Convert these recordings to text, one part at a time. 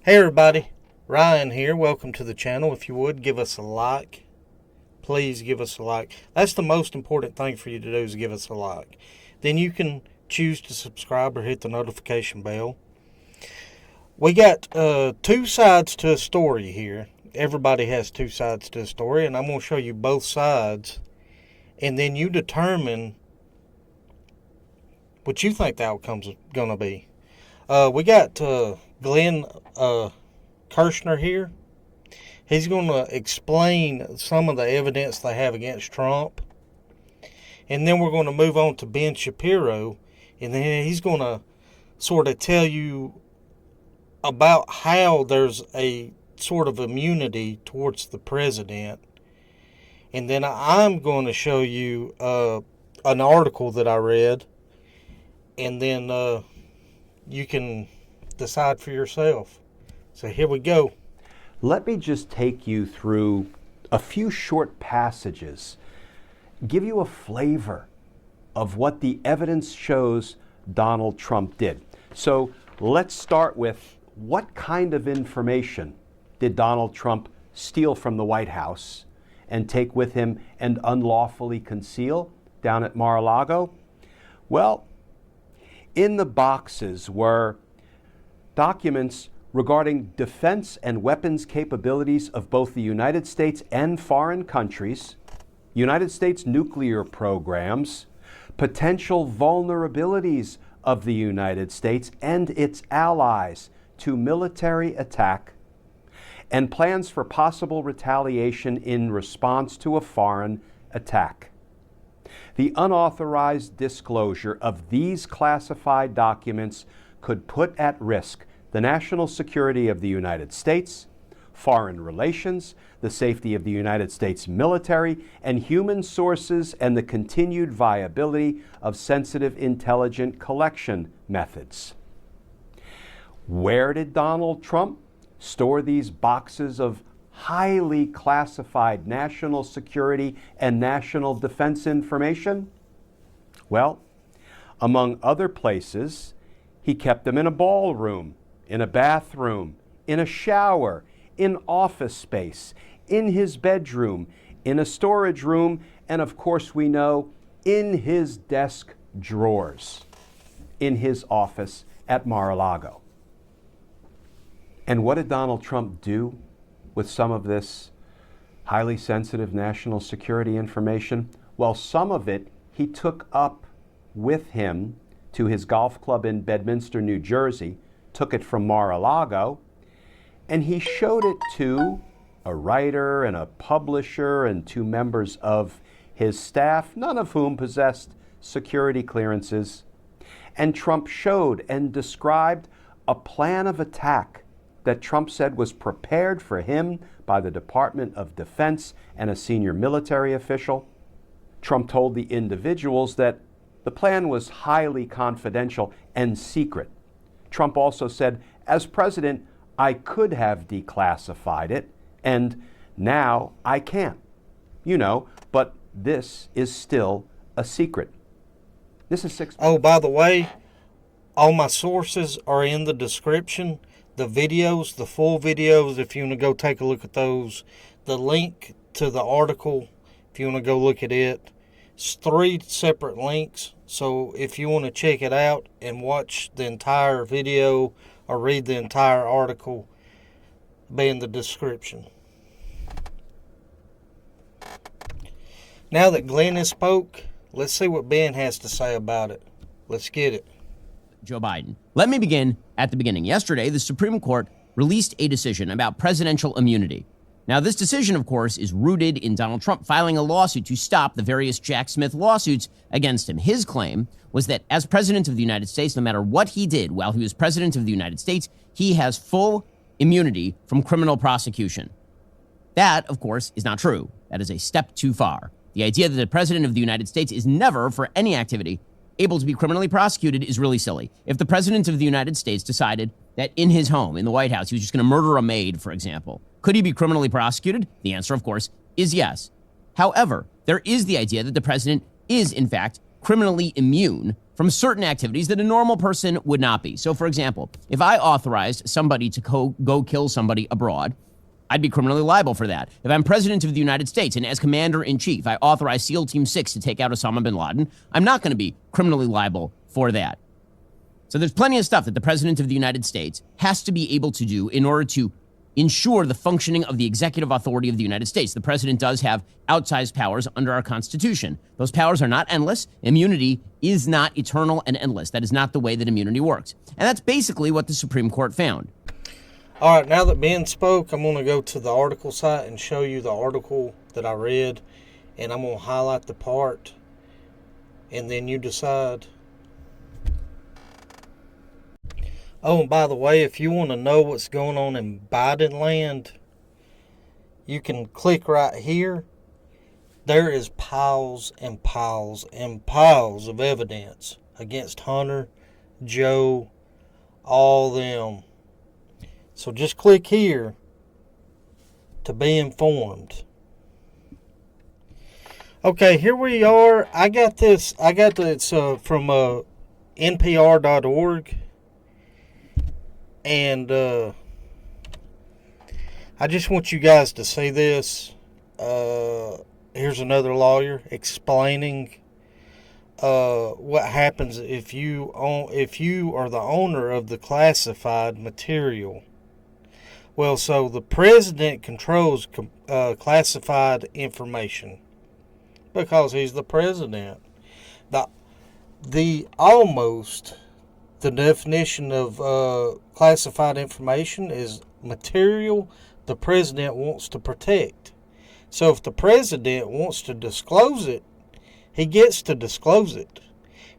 Hey everybody, Ryan here. Welcome to the channel. If you would, give us a like. Please give us a like. That's the most important thing for you to do is give us a like. Then you can choose to subscribe or hit the notification bell. We got two sides to a story here. Everybody has two sides to a story, and I'm going to show you both sides. And then you determine what you think the outcome's going to be. We got Glenn Kirshner here. He's going to explain some of the evidence they have against Trump. And then we're going to move on to Ben Shapiro. And then he's going to sort of tell you about how there's a sort of immunity towards the president. And then I'm going to show you an article that I read. And then you can decide for yourself. So here we go. Let me just take you through a few short passages, give you a flavor of what the evidence shows Donald Trump did. So let's start with what kind of information did Donald Trump steal from the White House and take with him and unlawfully conceal down at Mar-a-Lago? Well, in the boxes were documents regarding defense and weapons capabilities of both the United States and foreign countries, United States nuclear programs, potential vulnerabilities of the United States and its allies to military attack, and plans for possible retaliation in response to a foreign attack. The unauthorized disclosure of these classified documents could put at risk the national security of the United States, foreign relations, the safety of the United States military, and human sources, and the continued viability of sensitive intelligent collection methods. Where did Donald Trump store these boxes of highly classified national security and national defense information? Well, among other places, he kept them in a ballroom, in a bathroom, in a shower, in office space, in his bedroom, in a storage room, and of course we know, in his desk drawers, in his office at Mar-a-Lago. And what did Donald Trump do with some of this highly sensitive national security information? Well, some of it he took up with him to his golf club in Bedminster, New Jersey, took it from Mar-a-Lago, and he showed it to a writer and a publisher and two members of his staff, none of whom possessed security clearances. And Trump showed and described a plan of attack that Trump said was prepared for him by the Department of Defense and a senior military official. Trump told the individuals that the plan was highly confidential and secret. Trump also said, as president, I could have declassified it, and now I can't. You know, but this is still a secret. This is 6. Oh, by the way, all my sources are in the description. The videos, the full videos, if you want to go take a look at those. The link to the article, if you want to go look at it. It's 3 separate links. So if you want to check it out and watch the entire video or read the entire article, be in the description. Now that Glenn has spoke, let's see what Ben has to say about it. Let's get it. Joe Biden. Let me begin at the beginning. Yesterday, the Supreme Court released a decision about presidential immunity. Now, this decision, of course, is rooted in Donald Trump filing a lawsuit to stop the various Jack Smith lawsuits against him. His claim was that as president of the United States, no matter what he did while he was president of the United States, he has full immunity from criminal prosecution. That, of course, is not true. That is a step too far. The idea that the president of the United States is never, for any activity, able to be criminally prosecuted is really silly. If the president of the United States decided that in his home, in the White House, he was just going to murder a maid, for example, could he be criminally prosecuted? The answer, of course, is yes. However, there is the idea that the president is, in fact, criminally immune from from certain activities that a normal person would not be. So, for example, if I authorized somebody to go kill somebody abroad, I'd be criminally liable for that. If I'm president of the United States and as commander-in-chief, I authorize SEAL Team 6 to take out Osama bin Laden, I'm not going to be criminally liable for that. So there's plenty of stuff that the president of the United States has to be able to do in order to ensure the functioning of the executive authority of the United States. The president does have outsized powers under our Constitution. Those powers are not endless. Immunity is not eternal and endless. That is not the way that immunity works. And that's basically what the Supreme Court found. All right, now that Ben spoke, I'm going to go to the article site and show you the article that I read, and I'm going to highlight the part, and then you decide. Oh, and by the way, if you want to know what's going on in Biden land, you can click right here. There is piles and piles and piles of evidence against Hunter, Joe, all them. So just click here to be informed. Okay, here we are. I got this. It's from NPR.org. And I just want you guys to see this. Here's another lawyer explaining what happens if you are the owner of the classified material. Well, so the president controls classified information because he's the president. The definition of classified information is material the president wants to protect. So if the president wants to disclose it, he gets to disclose it.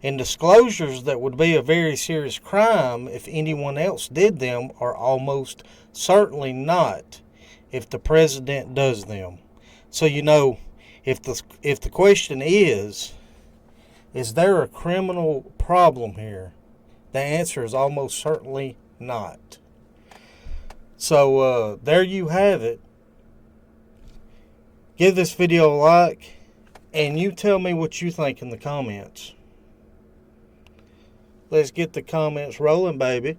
And disclosures that would be a very serious crime if anyone else did them are almost certainly not if the president does them. So if the question is there a criminal problem here? The answer is almost certainly not. So there you have it. Give this video a like, and you tell me what you think in the comments. Let's get the comments rolling, baby.